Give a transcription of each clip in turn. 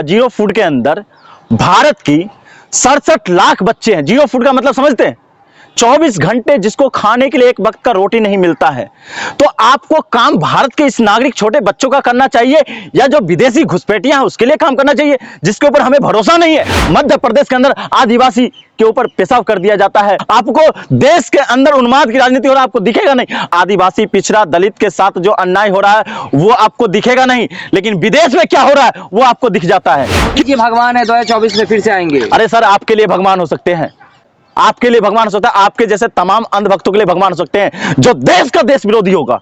Zero food के अंदर भारत की 67 लाख बच्चे हैं। जीरो फूड का मतलब समझते हैं? 24 घंटे जिसको खाने के लिए एक वक्त का रोटी नहीं मिलता है। तो आपको काम भारत के इस नागरिक छोटे बच्चों का करना चाहिए या जो विदेशी घुसपैठियां हैं उसके लिए काम करना चाहिए जिसके ऊपर हमें भरोसा नहीं है। मध्य प्रदेश के अंदर आदिवासी के ऊपर पेशाब कर दिया जाता है। आपको देश के अंदर उन्माद की राजनीति हो रहा है, आपको दिखेगा नहीं। आदिवासी, पिछड़ा, दलित के साथ जो अन्याय हो रहा है वो आपको दिखेगा नहीं, लेकिन विदेश में क्या हो रहा है वो आपको दिख जाता है। कि भगवान है 2024 में फिर से आएंगे। अरे सर, आपके लिए भगवान हो सकते हैं, आपके लिए भगवान हो सकता है, आपके जैसे तमाम अंधभक्तों के लिए भगवान हो सकते हैं। जो देश का देश विरोधी होगा,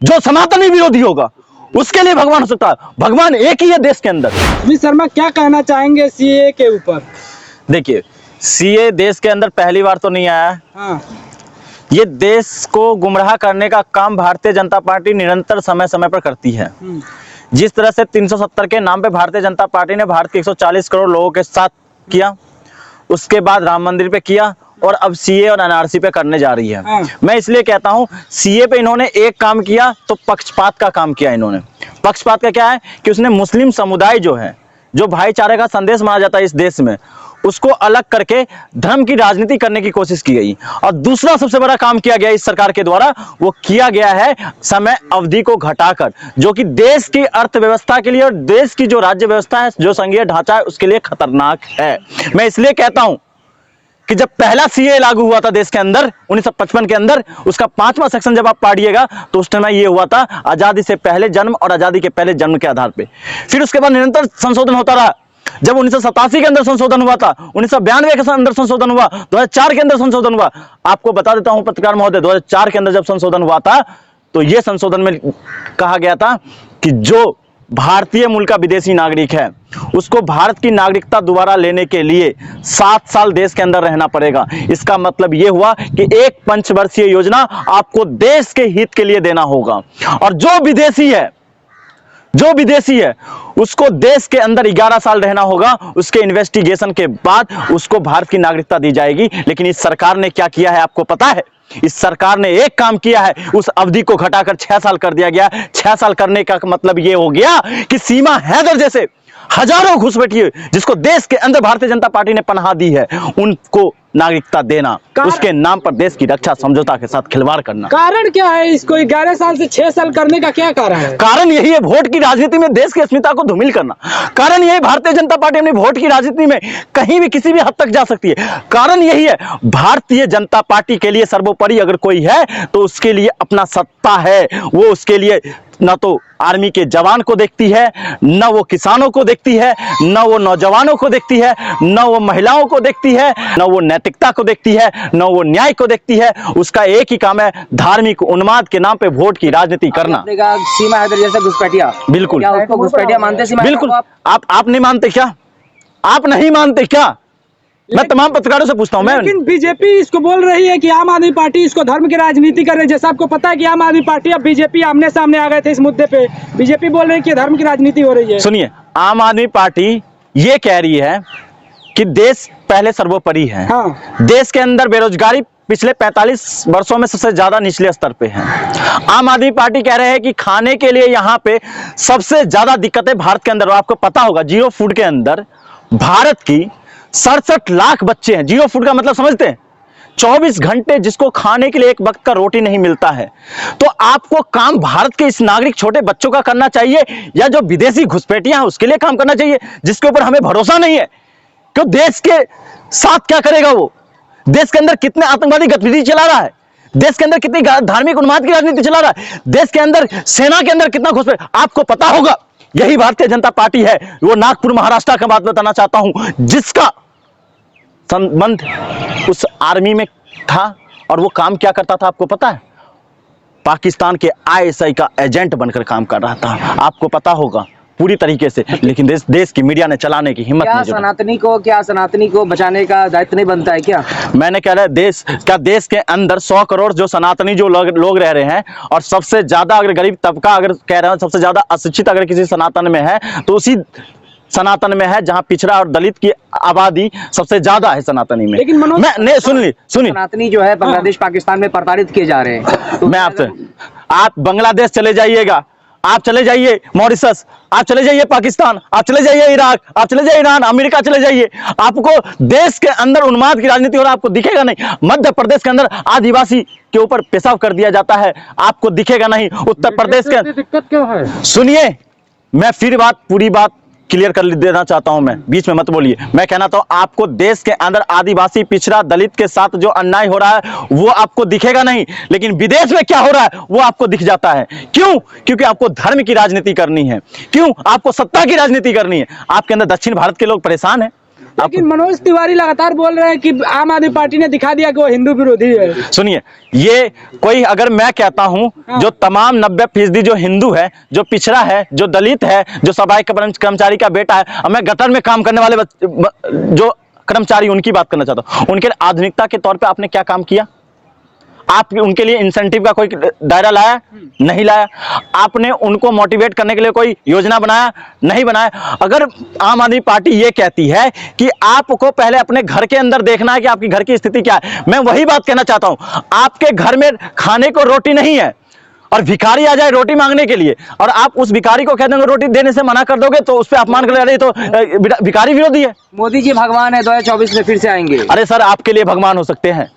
जो सनातनी विरोधी होगा, उसके लिए भगवान हो सकता है। भगवान एक ही है देश के अंदर। अमित शर्मा क्या कहना चाहेंगे सीए के ऊपर? देखिए, सीए देश के अंदर पहली बार तो नहीं आया है। हाँ। ये देश को गुमराह करने का काम भारतीय जनता पार्टी निरंतर समय समय पर करती है। जिस तरह से 370 के नाम पे भारतीय जनता पार्टी ने भारत के 140 करोड़ लोगों के साथ किया, उसके बाद राम मंदिर पे किया और अब सीए और एनआरसी पे करने जा रही है। मैं इसलिए कहता हूं, सीए पे इन्होंने एक काम किया तो पक्षपात का काम किया इन्होंने। पक्षपात का क्या है कि उसने मुस्लिम समुदाय जो है, जो भाईचारे का संदेश माना जाता है इस देश में, उसको अलग करके धर्म की राजनीति करने की कोशिश की गई। और दूसरा सबसे बड़ा काम किया गया इस सरकार के द्वारा, वो किया गया है समय अवधि को घटाकर, जो कि देश की अर्थव्यवस्था के लिए और देश की जो राज्य व्यवस्था है, जो संघीय ढांचा है, उसके लिए खतरनाक है। मैं इसलिए कहता हूं कि जब पहला सीए लागू हुआ था देश के अंदर 1955 के अंदर, उसका 5वां सेक्शन जब आप पढ़िएगा तो उस टाइम ये हुआ था आजादी से पहले जन्म और आजादी के पहले जन्म के आधार पे। फिर उसके बाद निरंतर संशोधन होता रहा। जब 1987 के अंदर संशोधन हुआ था, 1992 के अंदर संशोधन हुआ, 2004 के अंदर संशोधन हुआ। आपको बता देता हूं पत्रकार महोदय, 2004 के अंदर जब संशोधन हुआ था तो यह संशोधन में कहा गया था कि जो भारतीय मूल का विदेशी नागरिक है उसको भारत की नागरिकता दोबारा लेने के लिए 7 साल देश के अंदर रहना पड़ेगा। इसका मतलब यह हुआ कि एक पंचवर्षीय योजना आपको देश के हित के लिए देना होगा। और जो विदेशी है उसको देश के अंदर 11 साल रहना होगा। उसके इन्वेस्टिगेशन के बाद उसको भारत की नागरिकता दी जाएगी। लेकिन इस सरकार ने क्या किया है आपको पता है? इस सरकार ने एक काम किया है, उस अवधि को घटाकर 6 साल कर दिया गया। 6 साल करने का मतलब यह हो गया कि सीमा हैदर जैसे हजारों घुसपैठिए जिसको देश के अंदर भारतीय जनता पार्टी ने पनाह दी है, उनको नागरिकता देना, उसके नाम पर देश की रक्षा समझौता के साथ खिलवाड़ करना। कारण क्या है इसको 11 साल से 6 साल करने का? क्या कारण है? कारण यही है, वोट की राजनीति में देश की अस्मिता को धूमिल करना। कारण यही, भारतीय जनता पार्टी अपनी वोट की राजनीति में कहीं भी किसी भी हद तक जा सकती है। कारण यही है, भारतीय जनता पार्टी के लिए सर्वोपरि अगर कोई है तो उसके लिए अपना सत्ता है। वो उसके लिए न तो आर्मी के जवान को देखती है, न वो किसानों को देखती है, न वो नौजवानों को देखती है, न वो महिलाओं को देखती है, न वो नैतिकता को देखती है, न वो न्याय को देखती है। उसका एक ही काम है, धार्मिक उन्माद के नाम पे वोट की राजनीति करना। सीमा हैदर जैसे घुसपैठिया, बिल्कुल, क्या उसको घुसपैठिया मानते? सीमा बिल्कुल। आप नहीं मानते क्या? आप नहीं मानते क्या? मैं तमाम पत्रकारों से पूछता हूं। मैं लेकिन बीजेपी इसको बोल रही है कि आम आदमी पार्टी इसको धर्म की राजनीति कर रही है। जैसा आपको पता है कि आम आदमी पार्टी और बीजेपी आमने सामने आ गए थे इस मुद्दे पे। बीजेपी बोल रही है कि धर्म की राजनीति हो रही है। सुनिए, आम आदमी पार्टी ये कह रही है कि देश पहले सर्वोपरि है। हाँ। देश के अंदर बेरोजगारी पिछले 45 वर्षों में सबसे ज्यादा निचले स्तर पे है। आम आदमी पार्टी कह रहे हैं कि खाने के लिए यहाँ पे सबसे ज्यादा दिक्कतें भारत के अंदर। आपको पता होगा जीरो फूड के अंदर भारत की 67 लाख बच्चे हैं। जीरो फूड का मतलब समझते हैं? 24 घंटे जिसको खाने के लिए एक वक्त का रोटी नहीं मिलता है। तो आपको काम भारत के इस नागरिक छोटे बच्चों का करना चाहिए या जो विदेशी घुसपैठियां हैं उसके लिए काम करना चाहिए जिसके ऊपर हमें भरोसा नहीं है कि देश के साथ क्या करेगा। वो देश के अंदर कितने आतंकवादी गतिविधि चला रहा है, देश के अंदर कितनी धार्मिक उन्माद की राजनीति चला रहा है, देश के अंदर सेना के अंदर कितना घुसपैठ, आपको पता होगा। यही भारतीय जनता पार्टी है। वो नागपुर महाराष्ट्र का बात बताना चाहता हूं, जिसका संबंध उस आर्मी में था और वो काम क्या करता था आपको पता है? पाकिस्तान के आईएसआई का एजेंट बनकर काम कर रहा था। आपको पता होगा पूरी तरीके से। लेकिन देश की मीडिया ने चलाने की हिम्मत नहीं। सनातनी को बचाने का दायित्व नहीं बनता है क्या? मैंने कह रहा है देश के अंदर 100 करोड़ जो सनातनी जो लोग रह रहे हैं, और सबसे ज्यादा अगर गरीब तबका अगर कह रहे हैं सबसे ज्यादा अशिक्षित अगर किसी सनातन में है तो उसी सनातन में है जहां पिछड़ा और दलित की आबादी सबसे ज्यादा है सनातनी में। लेकिन मैं सुनिए सनातनी जो है बांग्लादेश पाकिस्तान में प्रताड़ित किए जा रहे हैं। तो मैं आपसे, आप बांग्लादेश चले जाइएगा, आप चले जाइए मॉरिशस, आप चले जाइए पाकिस्तान, आप चले जाइए इराक, आप चले जाइए ईरान, अमेरिका चले जाइए, आपको देश के अंदर उन्माद की राजनीति हो रहा है, आपको दिखेगा नहीं। मध्य प्रदेश के अंदर आदिवासी के ऊपर पेशाब कर दिया जाता है, आपको दिखेगा नहीं। उत्तर प्रदेश के दिक्कत क्यों है? सुनिए, मैं फिर पूरी बात क्लियर कर देना चाहता हूं, मैं बीच में मत बोलिए। मैं कहना तो आपको देश के अंदर आदिवासी, पिछड़ा, दलित के साथ जो अन्याय हो रहा है वो आपको दिखेगा नहीं, लेकिन विदेश में क्या हो रहा है वो आपको दिख जाता है। क्यों? क्योंकि आपको धर्म की राजनीति करनी है। क्यों? आपको सत्ता की राजनीति करनी है। आपके अंदर दक्षिण भारत के लोग परेशान हैं। लेकिन मनोज तिवारी लगातार बोल रहे हैं कि आम आदमी पार्टी ने दिखा दिया कि वो हिंदू विरोधी है। सुनिए, ये कोई, अगर मैं कहता हूं जो तमाम 90% जो हिंदू है, जो पिछड़ा है, जो दलित है, जो सफाई कर्मचारी का बेटा है, और मैं गटर में काम करने वाले जो कर्मचारी उनकी बात करना चाहता हूं, उनके आधुनिकता के तौर पे आपने क्या काम किया? आप उनके लिए इंसेंटिव का कोई दायरा लाया? नहीं लाया। आपने उनको मोटिवेट करने के लिए कोई योजना बनाया? नहीं बनाया। अगर आम आदमी पार्टी ये कहती है कि आपको पहले अपने घर के अंदर देखना है कि आपकी घर की स्थिति क्या है, मैं वही बात कहना चाहता हूं। आपके घर में खाने को रोटी नहीं है और भिखारी आ जाए रोटी मांगने के लिए, और आप उस भिखारी को कह देंगे रोटी देने से मना कर दोगे, तो उस पर अपमान कर रहे, तो भिखारी विरोधी है। मोदी जी भगवान है, 2024 में फिर से आएंगे। अरे सर, आपके लिए भगवान हो सकते हैं,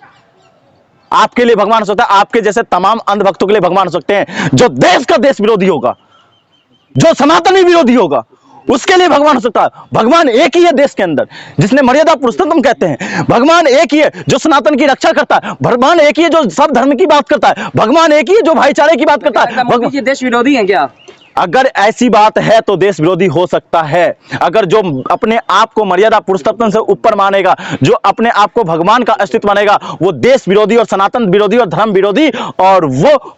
आपके लिए भगवान हो सकता है, आपके जैसे तमाम अंधभक्तों के लिए भगवान हो सकते हैं। जो देश का देश विरोधी होगा, जो सनातनी विरोधी होगा, उसके लिए भगवान हो सकता है। भगवान एक ही है देश के अंदर, जिसने मर्यादा पुरुषोत्तम कहते हैं। भगवान एक ही है जो सनातन की रक्षा करता है। भगवान एक ही है जो सब धर्म की बात करता है। भगवान एक ही है जो भाईचारे की बात करता है। मोदी जी देश विरोधी हैं क्या? अगर ऐसी बात है तो देश विरोधी हो सकता है। अगर जो अपने आप को मर्यादा पुरुषोत्तम से ऊपर मानेगा, जो अपने आप को भगवान का अस्तित्व मानेगा, वो देश विरोधी और सनातन विरोधी और धर्म विरोधी, और वो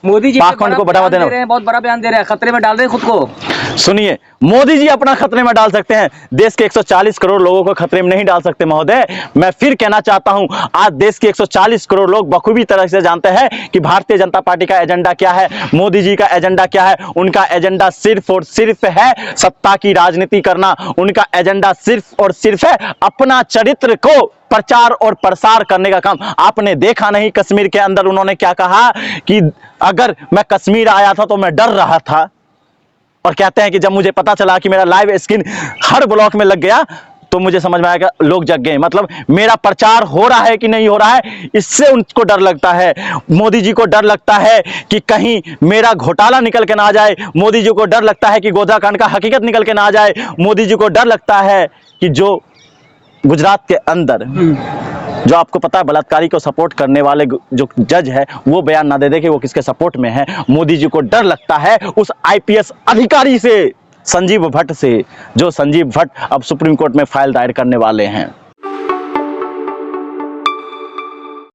मोदी जी पाखंड को बढ़ावा देना, दे रहे हैं, बहुत बड़ा बयान दे रहे हैं, खतरे में डाल रहे हैं खुद को। सुनिए, मोदी जी अपना खतरे में डाल सकते हैं, देश के 140 करोड़ लोगों को खतरे में नहीं डाल सकते महोदय। मैं फिर कहना चाहता हूं, आज देश के 140 करोड़ लोग बखूबी तरह से जानते हैं कि भारतीय जनता पार्टी का एजेंडा क्या है, मोदी जी का एजेंडा क्या है। उनका एजेंडा सिर्फ और सिर्फ है सत्ता की राजनीति करना। उनका एजेंडा सिर्फ और सिर्फ है अपना चरित्र को प्रचार और प्रसार करने का काम। आपने देखा नहीं कश्मीर के अंदर उन्होंने क्या कहा कि अगर मैं कश्मीर आया था तो मैं डर रहा था, और कहते हैं कि जब मुझे पता चला कि मेरा लाइव स्क्रीन हर ब्लॉक में लग गया तो मुझे समझ में आया कि लोग जग गए। मतलब मेरा प्रचार हो रहा है कि नहीं हो रहा है, इससे उनको डर लगता है। मोदी जी को डर लगता है कि कहीं मेरा घोटाला निकल के ना आ जाए। मोदी जी को डर लगता है कि गोधाकांड का हकीकत निकल के ना आ जाए। मोदी जी को डर लगता है कि जो गुजरात के अंदर जो आपको पता है बलात्कारी को सपोर्ट करने वाले जो जज है वो बयान ना दे दे कि वो किसके सपोर्ट में है। मोदी जी को डर लगता है उस आईपीएस अधिकारी से, संजीव भट्ट से, जो संजीव भट्ट अब सुप्रीम कोर्ट में फाइल दायर करने वाले हैं।